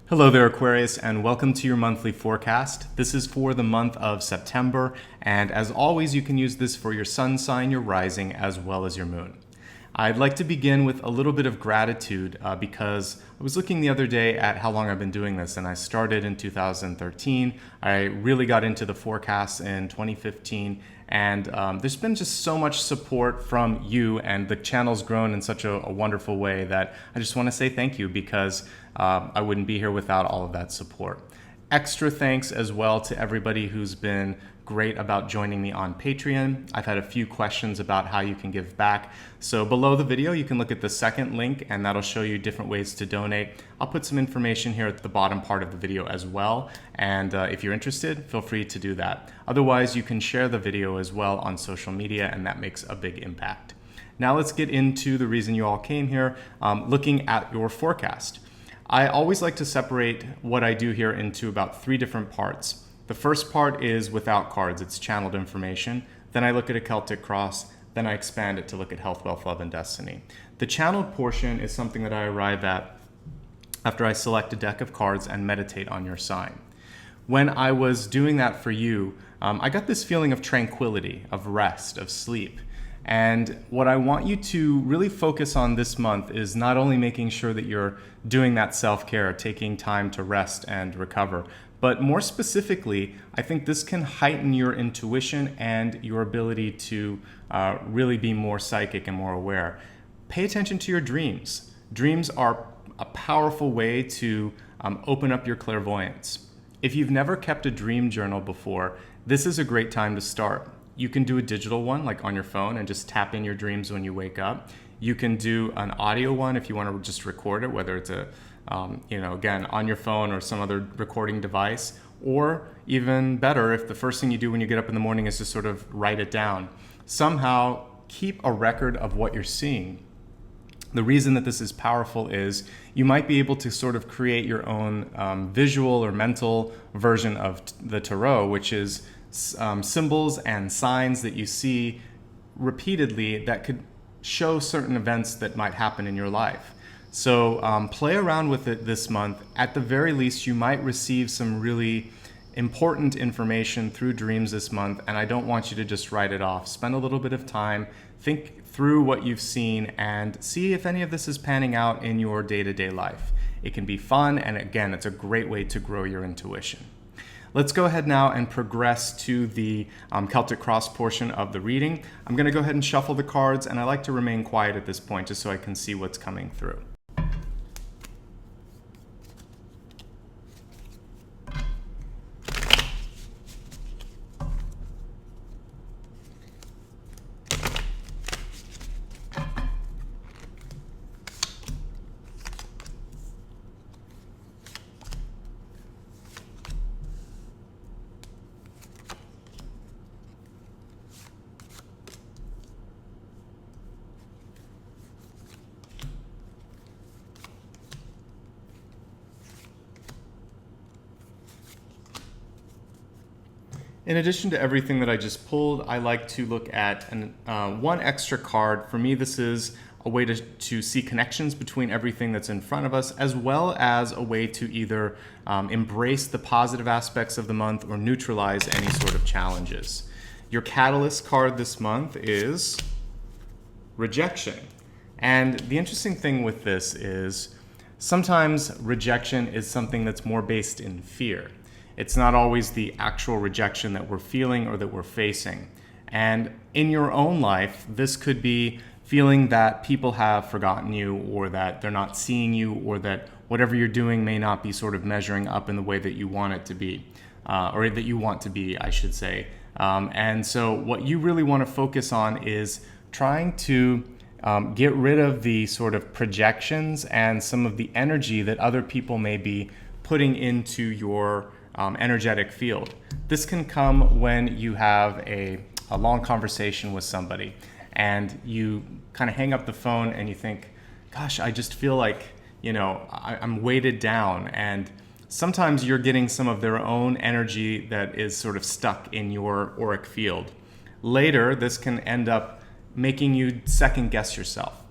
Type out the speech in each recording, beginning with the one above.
Hello there, Aquarius, and welcome to your monthly forecast. This is for the month of September, and as always, you can use this for your sun sign, your rising, as well as your moon. I'd like to begin with a little bit of gratitude because I was looking the other day at how long I've been doing this, and I started in 2013. I really got into the forecasts in 2015, and there's been just so much support from you, and the channel's grown in such a wonderful way that I just want to say thank you because I wouldn't be here without all of that support. Extra thanks as well to everybody who's been great about joining me on Patreon. I've had a few questions about how you can give back. So below the video, you can look at the second link and that'll show you different ways to donate. I'll put some information here at the bottom part of the video as well. And if you're interested, feel free to do that. Otherwise, you can share the video as well on social media and that makes a big impact. Now let's get into the reason you all came here, looking at your forecast. I always like to separate what I do here into about 3 different parts. The first part is without cards, it's channeled information. Then I look at a Celtic cross, then I expand it to look at health, wealth, love, and destiny. The channeled portion is something that I arrive at after I select a deck of cards and meditate on your sign. When I was doing that for you, I got this feeling of tranquility, of rest, of sleep. And what I want you to really focus on this month is not only making sure that you're doing that self-care, taking time to rest and recover, but more specifically, I think this can heighten your intuition and your ability to really be more psychic and more aware. Pay attention to your dreams. Dreams are a powerful way to open up your clairvoyance. If you've never kept a dream journal before, this is a great time to start. You can do a digital one like on your phone and just tap in your dreams when you wake up. You can do an audio one if you want to just record it, whether it's again, on your phone or some other recording device, or even better, if the first thing you do when you get up in the morning is to sort of write it down. Somehow keep a record of what you're seeing. The reason that this is powerful is you might be able to sort of create your own visual or mental version of the tarot, which is symbols and signs that you see repeatedly that could show certain events that might happen in your life. So play around with it this month. At the very least, you might receive some really important information through dreams this month, and I don't want you to just write it off. Spend a little bit of time, think through what you've seen, and see if any of this is panning out in your day-to-day life. It can be fun, and again, it's a great way to grow your intuition. Let's go ahead now and progress to the Celtic cross portion of the reading. I'm going to go ahead and shuffle the cards, and I like to remain quiet at this point just so I can see what's coming through. In addition to everything that I just pulled, I like to look at one extra card. For me, this is a way to see connections between everything that's in front of us, as well as a way to either embrace the positive aspects of the month or neutralize any sort of challenges. Your catalyst card this month is rejection. And the interesting thing with this is sometimes rejection is something that's more based in fear. It's not always the actual rejection that we're feeling or that we're facing. And in your own life, this could be feeling that people have forgotten you, or that they're not seeing you, or that whatever you're doing may not be sort of measuring up in the way that you want it to be, or that you want to be, I should say. And so what you really want to focus on is trying to get rid of the sort of projections and some of the energy that other people may be putting into your energetic field. This can come when you have a long conversation with somebody and you kind of hang up the phone and you think, gosh, I just feel like, I'm weighted down. And sometimes you're getting some of their own energy that is sort of stuck in your auric field. Later, this can end up making you second guess yourself.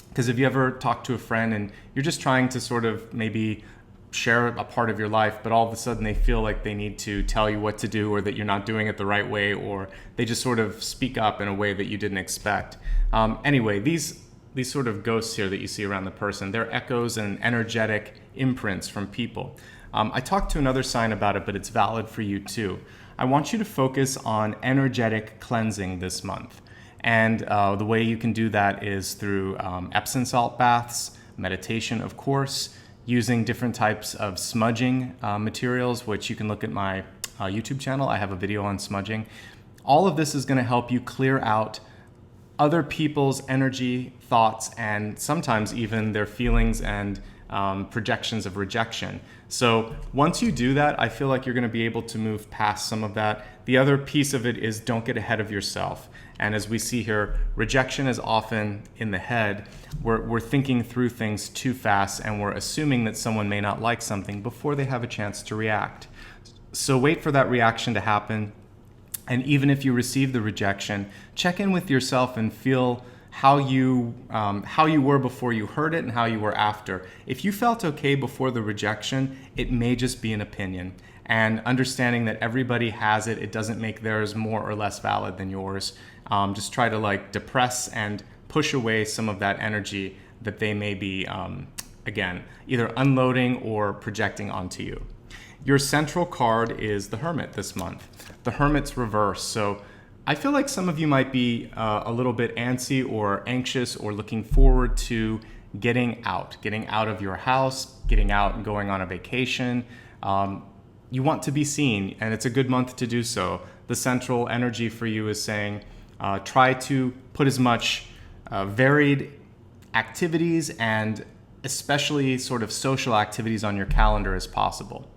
Because if you ever talk to a friend and you're just trying to sort of maybe share a part of your life, but all of a sudden they feel like they need to tell you what to do, or that you're not doing it the right way, or they just sort of speak up in a way that you didn't expect. Anyway, these sort of ghosts here that you see around the person, they're echoes and energetic imprints from people. I talked to another sign about it, but it's valid for you too. I want you to focus on energetic cleansing this month. And the way you can do that is through Epsom salt baths, meditation, of course, using different types of smudging materials, which you can look at my YouTube channel. I have a video on smudging. All of this is going to help you clear out other people's energy, thoughts, and sometimes even their feelings and projections of rejection. So once you do that, I feel like you're going to be able to move past some of that. The other piece of it is don't get ahead of yourself. And as we see here, rejection is often in the head. We're thinking through things too fast, and we're assuming that someone may not like something before they have a chance to react. So wait for that reaction to happen. And even if you receive the rejection, check in with yourself and feel how you were before you heard it and how you were after. If you felt okay before the rejection, it may just be an opinion. And understanding that everybody has it, it doesn't make theirs more or less valid than yours. Just try to depress and push away some of that energy that they may be, again, either unloading or projecting onto you. Your central card is the Hermit this month. The Hermit's reverse. So I feel like some of you might be a little bit antsy or anxious or looking forward to getting out of your house, getting out and going on a vacation. You want to be seen, and it's a good month to do so. The central energy for you is saying, try to put as much varied activities and especially sort of social activities on your calendar as possible.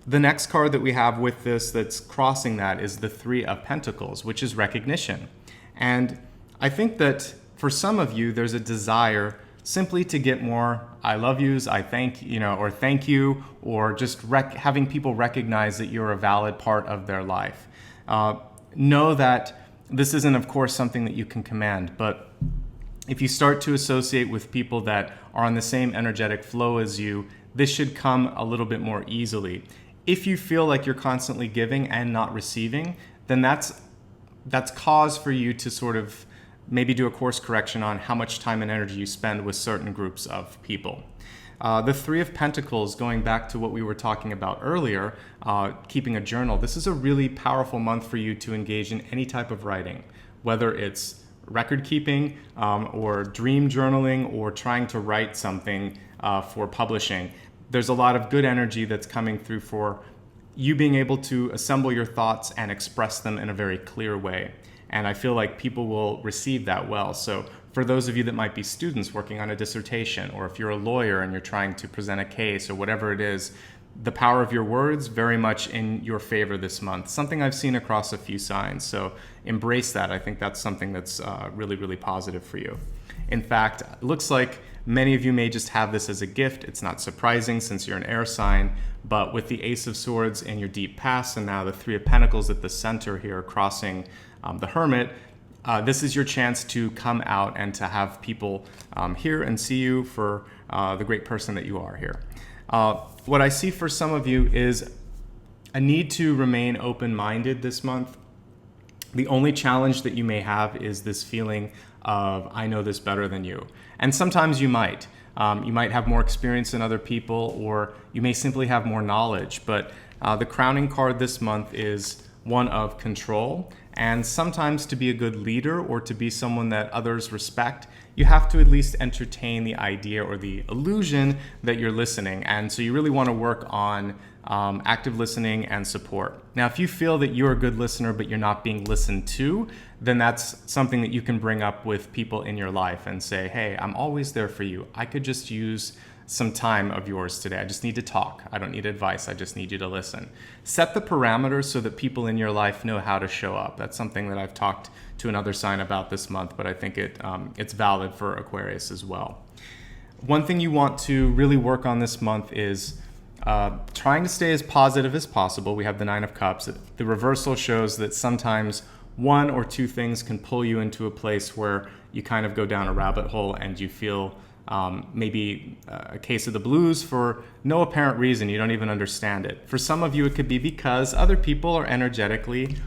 The next card that we have with this that's crossing that is the Three of Pentacles, which is recognition. And I think that for some of you, there's a desire simply to get more I love yous, I thank, or thank you, or just having people recognize that you're a valid part of their life. Know that this isn't, of course, something that you can command, but if you start to associate with people that are on the same energetic flow as you, this should come a little bit more easily. If you feel like you're constantly giving and not receiving, then that's cause for you to sort of maybe do a course correction on how much time and energy you spend with certain groups of people. The Three of Pentacles, going back to what we were talking about earlier, keeping a journal. This is a really powerful month for you to engage in any type of writing, whether it's record keeping or dream journaling or trying to write something for publishing. There's a lot of good energy that's coming through for you being able to assemble your thoughts and express them in a very clear way. And I feel like people will receive that well. So for those of you that might be students working on a dissertation, or if you're a lawyer and you're trying to present a case or whatever it is, the power of your words very much in your favor this month. Something I've seen across a few signs. So embrace that. I think that's something that's really, really positive for you. In fact, it looks like many of you may just have this as a gift. It's not surprising since you're an air sign, but with the Ace of Swords in your deep past and now the Three of Pentacles at the center here crossing the Hermit, this is your chance to come out and to have people hear and see you for the great person that you are here. What I see for some of you is a need to remain open-minded this month. The only challenge that you may have is this feeling of, I know this better than you. And sometimes you might. You might have more experience than other people, or you may simply have more knowledge. But the crowning card this month is one of control. And sometimes to be a good leader or to be someone that others respect, you have to at least entertain the idea or the illusion that you're listening. And so you really want to work on active listening and support. Now, if you feel that you're a good listener but you're not being listened to, then that's something that you can bring up with people in your life and say, hey, I'm always there for you. I could just use some time of yours today. I just need to talk. I don't need advice. I just need you to listen. Set the parameters so that people in your life know how to show up. That's something that I've talked to another sign about this month, but I think it's valid for Aquarius as well. One thing you want to really work on this month is trying to stay as positive as possible. We have the Nine of Cups. The reversal shows that sometimes one or two things can pull you into a place where you kind of go down a rabbit hole and you feel maybe a case of the blues for no apparent reason. You don't even understand it. For some of you, it could be because other people are energetically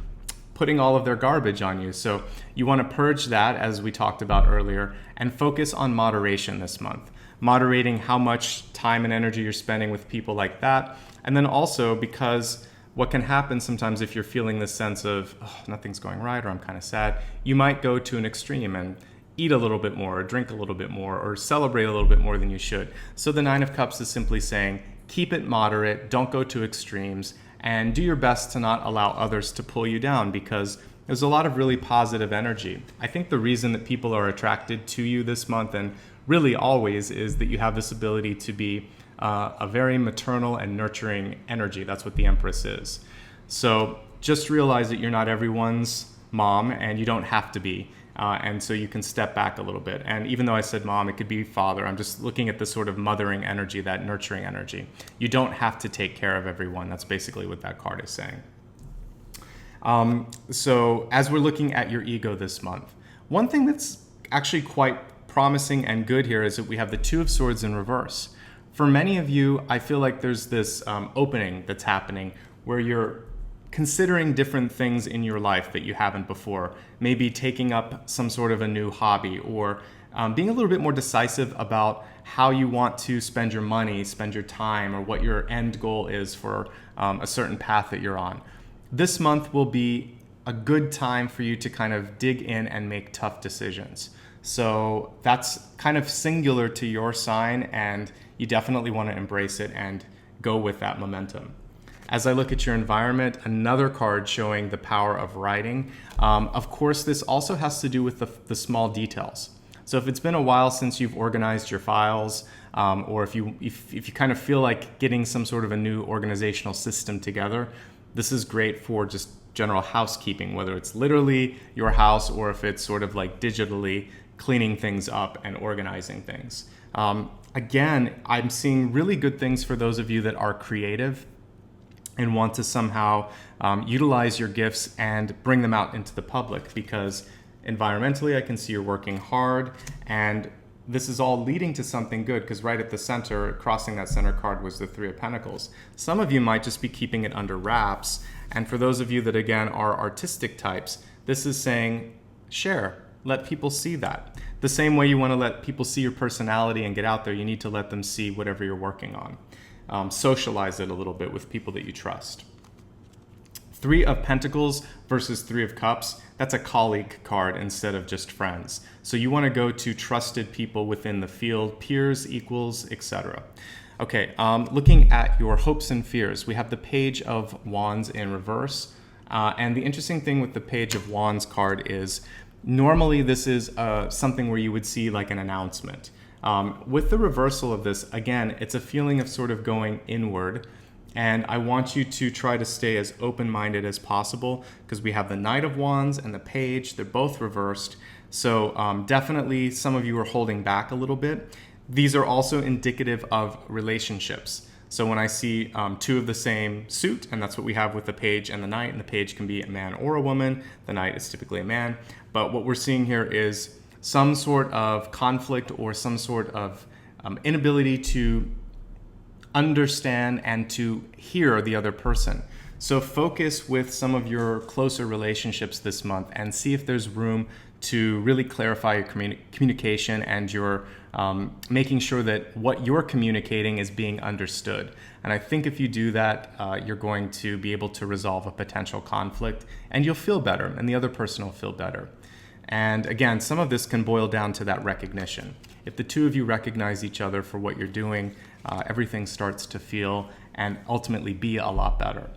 putting all of their garbage on you. So you want to purge that, as we talked about earlier, and focus on moderation this month. Moderating how much time and energy you're spending with people like that. And then also, because what can happen sometimes if you're feeling this sense of, oh, nothing's going right, or I'm kind of sad, you might go to an extreme and eat a little bit more, or drink a little bit more, or celebrate a little bit more than you should. So the Nine of Cups is simply saying, keep it moderate, don't go to extremes, and do your best to not allow others to pull you down, because there's a lot of really positive energy. I think the reason that people are attracted to you this month, and really always, is that you have this ability to be a very maternal and nurturing energy. That's what the Empress is. So just realize that you're not everyone's mom, and you don't have to be. And so you can step back a little bit. And even though I said mom, it could be father. I'm just looking at the sort of mothering energy, that nurturing energy. You don't have to take care of everyone. That's basically what that card is saying. So as we're looking at your ego this month, one thing that's actually quite promising and good here is that we have the Two of Swords in reverse. For many of you, I feel like there's this opening that's happening where you're considering different things in your life that you haven't before. Maybe taking up some sort of a new hobby, or being a little bit more decisive about how you want to spend your money, spend your time, or what your end goal is for a certain path that you're on. This month will be a good time for you to kind of dig in and make tough decisions. So that's kind of singular to your sign, and you definitely want to embrace it and go with that momentum. As I look at your environment, another card showing the power of writing. Of course, this also has to do with the small details. So if it's been a while since you've organized your files, or if you kind of feel like getting some sort of a new organizational system together, this is great for just general housekeeping, whether it's literally your house or if it's sort of like digitally cleaning things up and organizing things. Again, I'm seeing really good things for those of you that are creative and want to somehow utilize your gifts and bring them out into the public, because environmentally I can see you're working hard, and this is all leading to something good, because right at the center, crossing that center card, was the Three of Pentacles. Some of you might just be keeping it under wraps, and for those of you that again are artistic types, this is saying share, let people see that. The same way you want to let people see your personality and get out there, you need to let them see whatever you're working on. Socialize it a little bit with people that you trust. Three of Pentacles versus Three of Cups, that's a colleague card instead of just friends. So you want to go to trusted people within the field, peers, equals, etc. Okay, looking at your hopes and fears, we have the Page of Wands in reverse. And the interesting thing with the Page of Wands card is normally this is something where you would see like an announcement. With the reversal of this, again, it's a feeling of sort of going inward. And I want you to try to stay as open-minded as possible, because we have the Knight of Wands and the Page. They're both reversed. So definitely some of you are holding back a little bit. These are also indicative of relationships. So when I see two of the same suit, and that's what we have with the Page and the Knight, and the Page can be a man or a woman. The Knight is typically a man. But what we're seeing here is some sort of conflict or some sort of inability to understand and to hear the other person. So focus with some of your closer relationships this month and see if there's room to really clarify your communication, and your making sure that what you're communicating is being understood. And I think if you do that, you're going to be able to resolve a potential conflict, and you'll feel better, and the other person will feel better. And again, some of this can boil down to that recognition. If the two of you recognize each other for what you're doing, everything starts to feel and ultimately be a lot better.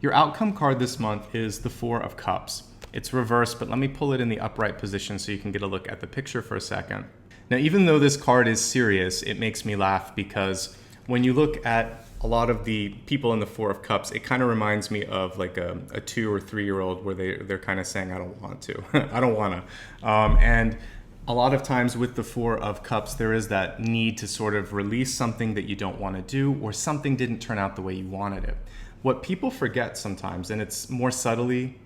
Your outcome card this month is the Four of Cups. It's reversed, but let me pull it in the upright position so you can get a look at the picture for a second. Now, even though this card is serious, it makes me laugh, because when you look at a lot of the people in the Four of Cups, it kind of reminds me of like a 2 or 3 year old where they're kind of saying, I don't want to, I don't want to. And a lot of times with the Four of Cups, there is that need to sort of release something that you don't want to do, or something didn't turn out the way you wanted it. What people forget sometimes, and it's more subtly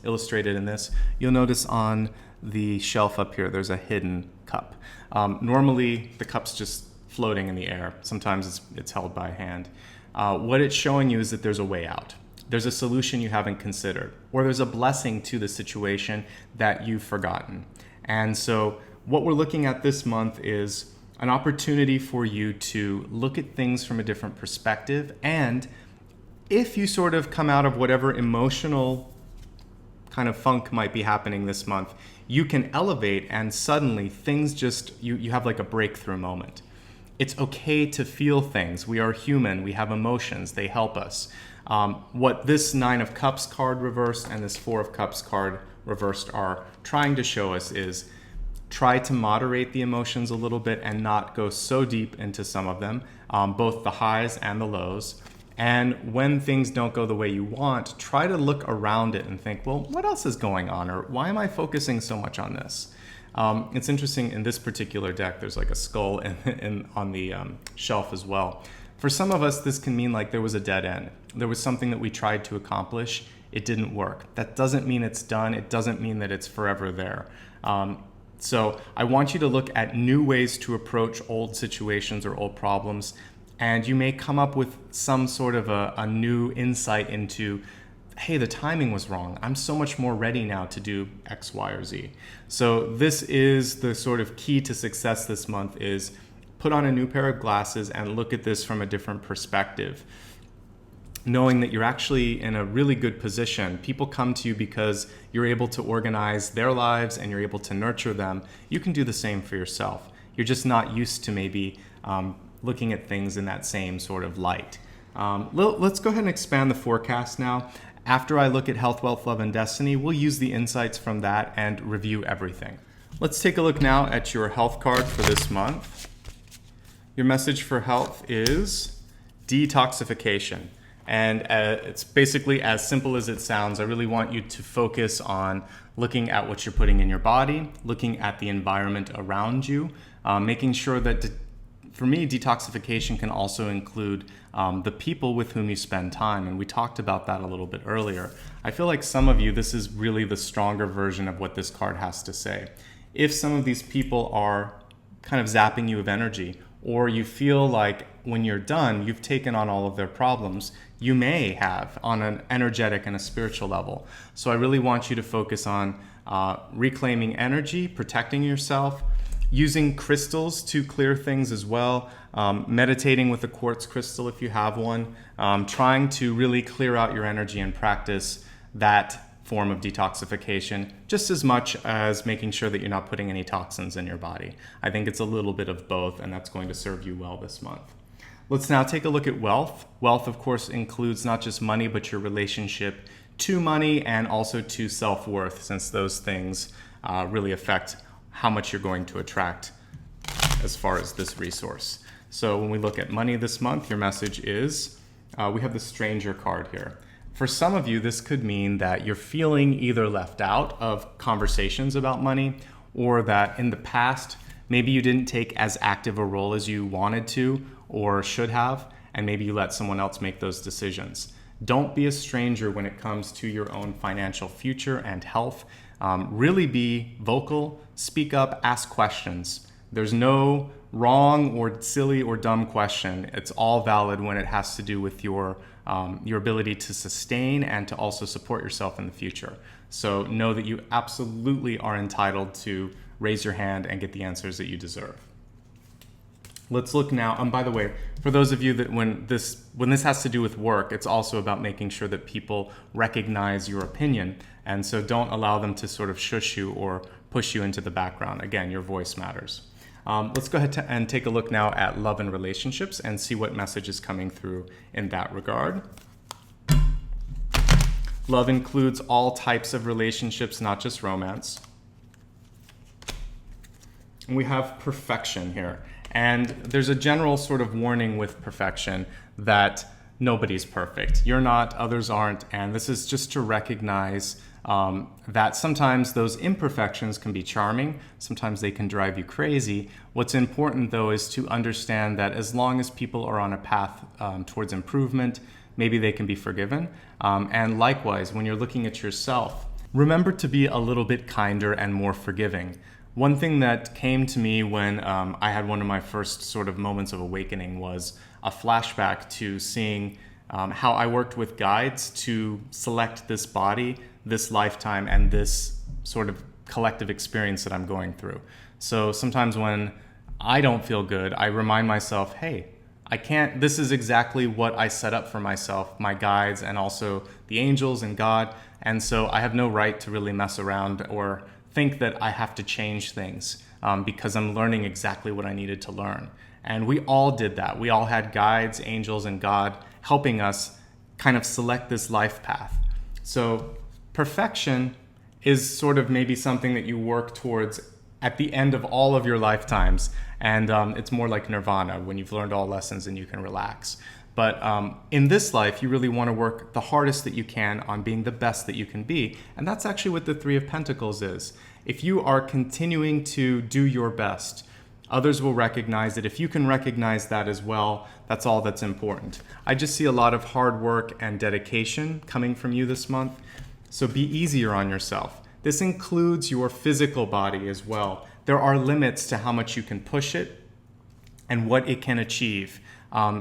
illustrated in this, you'll notice on the shelf up here, there's a hidden cup. Normally, the cup's just floating in the air. Sometimes it's held by hand. What it's showing you is that there's a way out. There's a solution you haven't considered, or there's a blessing to the situation that you've forgotten. And so what we're looking at this month is an opportunity for you to look at things from a different perspective. And if you sort of come out of whatever emotional kind of funk might be happening this month, you can elevate and suddenly things just, you have like a breakthrough moment. It's okay to feel things. We are human. We have emotions. They help us. What this 9 of Cups card reversed and this 4 of Cups card reversed are trying to show us is try to moderate the emotions a little bit and not go so deep into some of them, both the highs and the lows. And when things don't go the way you want, try to look around it and think, well, what else is going on? Or why am I focusing so much on this? It's interesting, in this particular deck, there's like a skull on the shelf as well. For some of us, this can mean like there was a dead end. There was something that we tried to accomplish. It didn't work. That doesn't mean it's done. It doesn't mean that it's forever there. So I want you to look at new ways to approach old situations or old problems. And you may come up with some sort of a new insight into, hey, the timing was wrong. I'm so much more ready now to do X, Y, or Z. So this is the sort of key to success this month is put on a new pair of glasses and look at this from a different perspective. Knowing that you're actually in a really good position. People come to you because you're able to organize their lives and you're able to nurture them. You can do the same for yourself. You're just not used to maybe looking at things in that same sort of light. Let's go ahead and expand the forecast now. After I look at health, wealth, love, and destiny, we'll use the insights from that and review everything. Let's take a look now at your health card for this month. Your message for health is detoxification. And it's basically as simple as it sounds. I really want you to focus on looking at what you're putting in your body, looking at the environment around you, making sure that, for me, detoxification can also include the people with whom you spend time. And we talked about that a little bit earlier. I feel like some of you, this is really the stronger version of what this card has to say. If some of these people are kind of zapping you of energy, or you feel like when you're done, you've taken on all of their problems, you may have on an energetic and a spiritual level. So I really want you to focus on reclaiming energy, protecting yourself, using crystals to clear things as well, meditating with a quartz crystal if you have one, trying to really clear out your energy and practice that form of detoxification just as much as making sure that you're not putting any toxins in your body. I think it's a little bit of both, and that's going to serve you well this month. Let's now take a look at wealth. Wealth, of course, includes not just money, but your relationship to money and also to self-worth, since those things really affect how much you're going to attract as far as this resource. So when we look at money this month, your message is, we have the stranger card here. For some of you, this could mean that you're feeling either left out of conversations about money, or that in the past, maybe you didn't take as active a role as you wanted to or should have, and maybe you let someone else make those decisions. Don't be a stranger when it comes to your own financial future and health. Really be vocal, speak up, ask questions. There's no wrong or silly or dumb question. It's all valid when it has to do with your ability to sustain and to also support yourself in the future. So know that you absolutely are entitled to raise your hand and get the answers that you deserve. Let's look now, and by the way, for those of you that when this has to do with work, it's also about making sure that people recognize your opinion. And so don't allow them to sort of shush you or push you into the background. Again, your voice matters. Let's go ahead and take a look now at love and relationships and see what message is coming through in that regard. Love includes all types of relationships, not just romance. And we have perfection here. And there's a general sort of warning with perfection that nobody's perfect. You're not, others aren't. And this is just to recognize that sometimes those imperfections can be charming. Sometimes they can drive you crazy. What's important, though, is to understand that as long as people are on a path towards improvement, maybe they can be forgiven. And likewise, when you're looking at yourself, remember to be a little bit kinder and more forgiving. One thing that came to me when I had one of my first sort of moments of awakening was a flashback to seeing how I worked with guides to select this body, this lifetime, and this sort of collective experience that I'm going through. So sometimes when I don't feel good, I remind myself, hey, I can't, this is exactly what I set up for myself, my guides, and also the angels and God. And so I have no right to really mess around or think that I have to change things because I'm learning exactly what I needed to learn. And we all did that. We all had guides, angels, and God helping us kind of select this life path. So perfection is sort of maybe something that you work towards at the end of all of your lifetimes. And it's more like nirvana, when you've learned all lessons and you can relax. But in this life, you really want to work the hardest that you can on being the best that you can be. And that's actually what the Three of Pentacles is. If you are continuing to do your best, others will recognize it. If you can recognize that as well, that's all that's important. I just see a lot of hard work and dedication coming from you this month. So be easier on yourself. This includes your physical body as well. There are limits to how much you can push it and what it can achieve.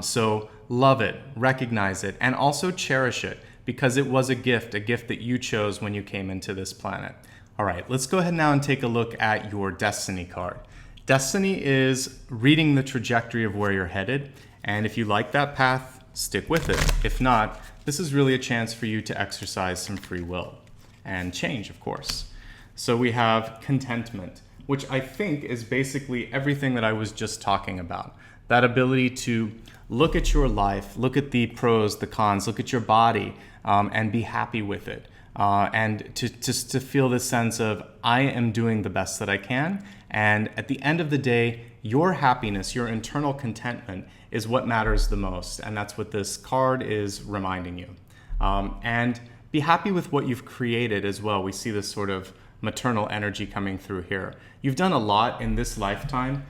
So love it, recognize it, and also cherish it because it was a gift that you chose when you came into this planet. All right, let's go ahead now and take a look at your Destiny card. Destiny is reading the trajectory of where you're headed, and if you like that path, stick with it. If not, this is really a chance for you to exercise some free will and change, of course. So we have contentment, which I think is basically everything that I was just talking about. That ability to look at your life, look at the pros, the cons, look at your body, and be happy with it. And to feel this sense of, I am doing the best that I can. And at the end of the day, your happiness, your internal contentment is what matters the most. And that's what this card is reminding you. And be happy with what you've created as well. We see this sort of maternal energy coming through here. You've done a lot in this lifetime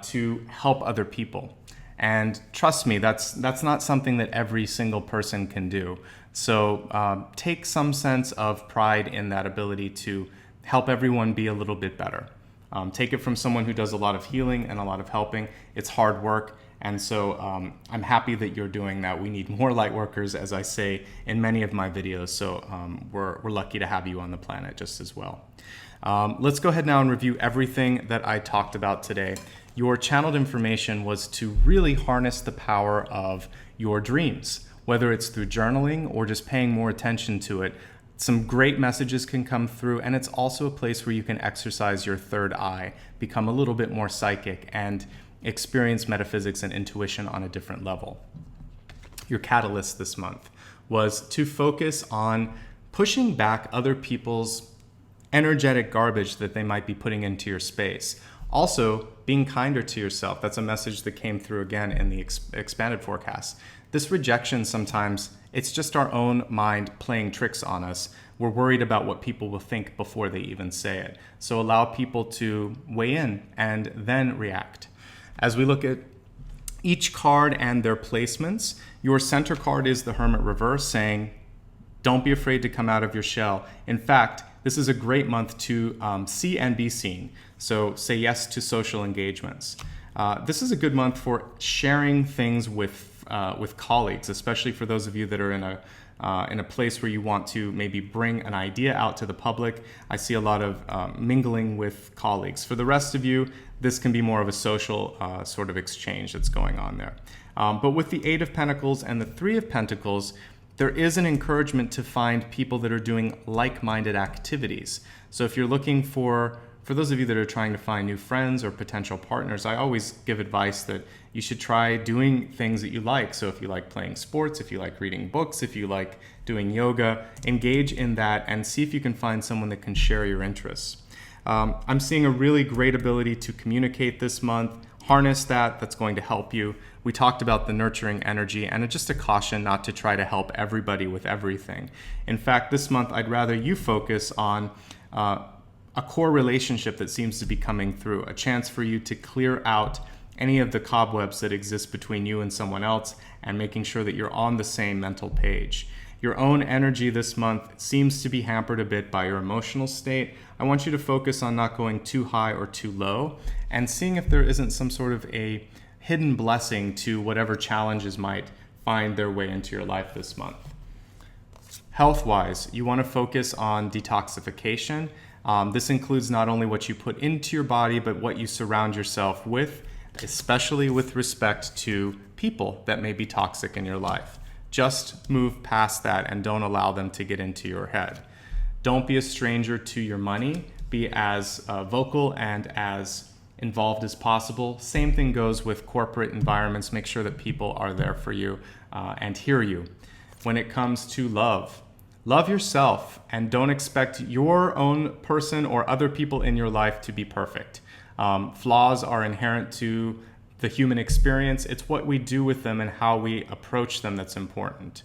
to help other people. And trust me, that's not something that every single person can do. So take some sense of pride in that ability to help everyone be a little bit better. Take it from someone who does a lot of healing and a lot of helping. It's hard work. And so I'm happy that you're doing that. We need more light workers, as I say in many of my videos. So we're lucky to have you on the planet just as well. Let's go ahead now and review everything that I talked about today. Your channeled information was to really harness the power of your dreams, whether it's through journaling or just paying more attention to it. Some great messages can come through, and it's also a place where you can exercise your third eye, become a little bit more psychic, and experience metaphysics and intuition on a different level. Your catalyst this month was to focus on pushing back other people's energetic garbage that they might be putting into your space. Also, being kinder to yourself. That's a message that came through again in the expanded forecast. This rejection, sometimes it's just our own mind playing tricks on us. We're worried about what people will think before they even say it. So allow people to weigh in and then react. As we look at each card and their placements, your center card is the Hermit reverse, saying, don't be afraid to come out of your shell. In fact, this is a great month to see and be seen. So say yes to social engagements. This is a good month for sharing things with colleagues, especially for those of you that are in a place where you want to maybe bring an idea out to the public. I see a lot of mingling with colleagues. For the rest of you, this can be more of a social sort of exchange that's going on there. But with the Eight of Pentacles and the Three of Pentacles, there is an encouragement to find people that are doing like-minded activities. So if you're looking for those of you that are trying to find new friends or potential partners, I always give advice that you should try doing things that you like. So if you like playing sports, if you like reading books, if you like doing yoga, engage in that and see if you can find someone that can share your interests. I'm seeing a really great ability to communicate this month. Harness that, that's going to help you. We talked about the nurturing energy, and just a caution not to try to help everybody with everything. In fact, this month I'd rather you focus on a core relationship that seems to be coming through, a chance for you to clear out any of the cobwebs that exist between you and someone else and making sure that you're on the same mental page. your own energy this month seems to be hampered a bit by your emotional state, I want you to focus on not going too high or too low and seeing if there isn't some sort of a hidden blessing to whatever challenges might find their way into your life this month. Health-wise, you want to focus on detoxification. This includes not only what you put into your body, but what you surround yourself with, especially with respect to people that may be toxic in your life. Just move past that and don't allow them to get into your head. Don't be a stranger to your money. Be as vocal and as involved as possible. Same thing goes with corporate environments. Make sure that people are there for you and hear you. When it comes to love yourself and don't expect your own person or other people in your life to be perfect. Flaws are inherent to the human experience. It's what we do with them and how we approach them that's important.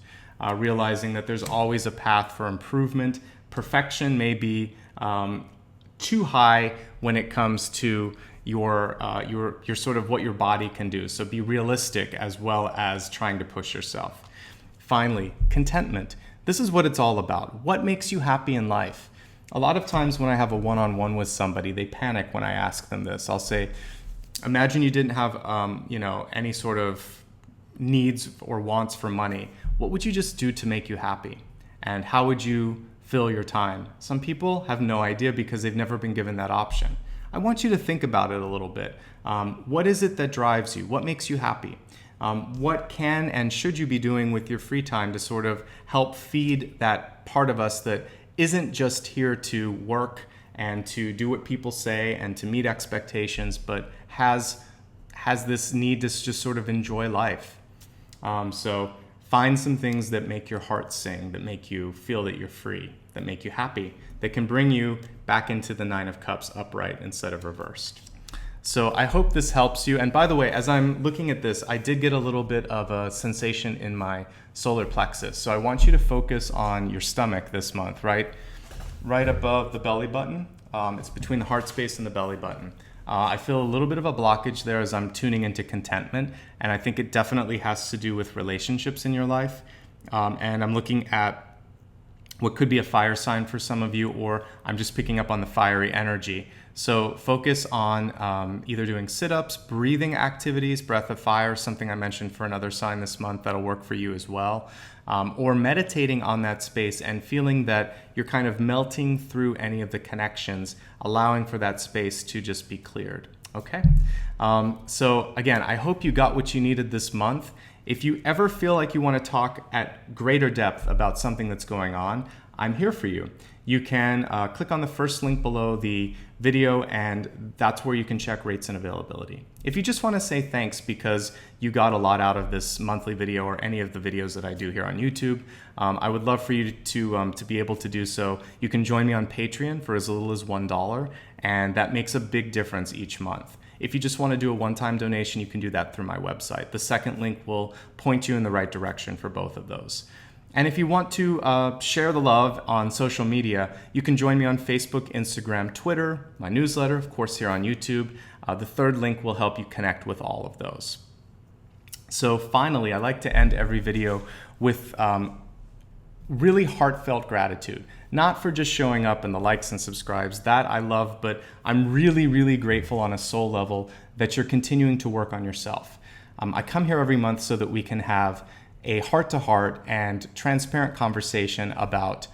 Realizing that there's always a path for improvement. Perfection may be too high when it comes to your sort of what your body can do. So be realistic as well as trying to push yourself. Finally, contentment. This is what it's all about. What makes you happy in life? A lot of times when I have a one-on-one with somebody, they panic when I ask them this. I'll say, imagine you didn't have any sort of needs or wants for money. What would you just do to make you happy? And how would you fill your time? Some people have no idea because they've never been given that option. I want you to think about it a little bit. What is it that drives you? What makes you happy? What can and should you be doing with your free time to sort of help feed that part of us that isn't just here to work and to do what people say and to meet expectations, but has this need to just sort of enjoy life. So find some things that make your heart sing, that make you feel that you're free, that make you happy, that can bring you back into the Nine of Cups upright instead of reversed. So I hope this helps you. And by the way, as I'm looking at this, I did get a little bit of a sensation in my solar plexus. So I want you to focus on your stomach this month, right above the belly button. It's between the heart space and the belly button. I feel a little bit of a blockage there as I'm tuning into contentment. And I think it definitely has to do with relationships in your life. And I'm looking at what could be a fire sign for some of you, or I'm just picking up on the fiery energy. So focus on either doing sit-ups, breathing activities, breath of fire, something I mentioned for another sign this month that'll work for you as well, or meditating on that space and feeling that you're kind of melting through any of the connections, allowing for that space to just be cleared, okay? So again, I hope you got what you needed this month. If you ever feel like you want to talk at greater depth about something that's going on, I'm here for you. You can click on the first link below the video, and that's where you can check rates and availability. If you just want to say thanks because you got a lot out of this monthly video or any of the videos that I do here on YouTube, I would love for you to be able to do so. You can join me on Patreon for as little as $1, and that makes a big difference each month. If you just want to do a one-time donation, you can do that through my website. The second link will point you in the right direction for both of those. And if you want to share the love on social media, you can join me on Facebook, Instagram, Twitter, my newsletter, of course, here on YouTube. The third link will help you connect with all of those. So finally, I like to end every video with really heartfelt gratitude. Not for just showing up and the likes and subscribes, that I love, but I'm really, really grateful on a soul level that you're continuing to work on yourself. I come here every month so that we can have a heart-to-heart and transparent conversation about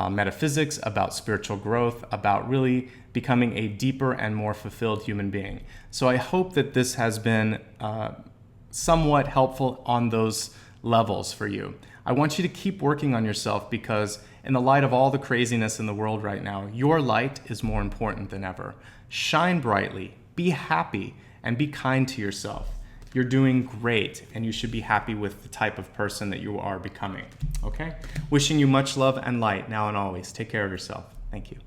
metaphysics, about spiritual growth, about really becoming a deeper and more fulfilled human being. So I hope that this has been somewhat helpful on those levels for you. I want you to keep working on yourself because in the light of all the craziness in the world right now, your light is more important than ever. Shine brightly, be happy, and be kind to yourself. You're doing great, and you should be happy with the type of person that you are becoming, okay? Wishing you much love and light now and always. Take care of yourself. Thank you.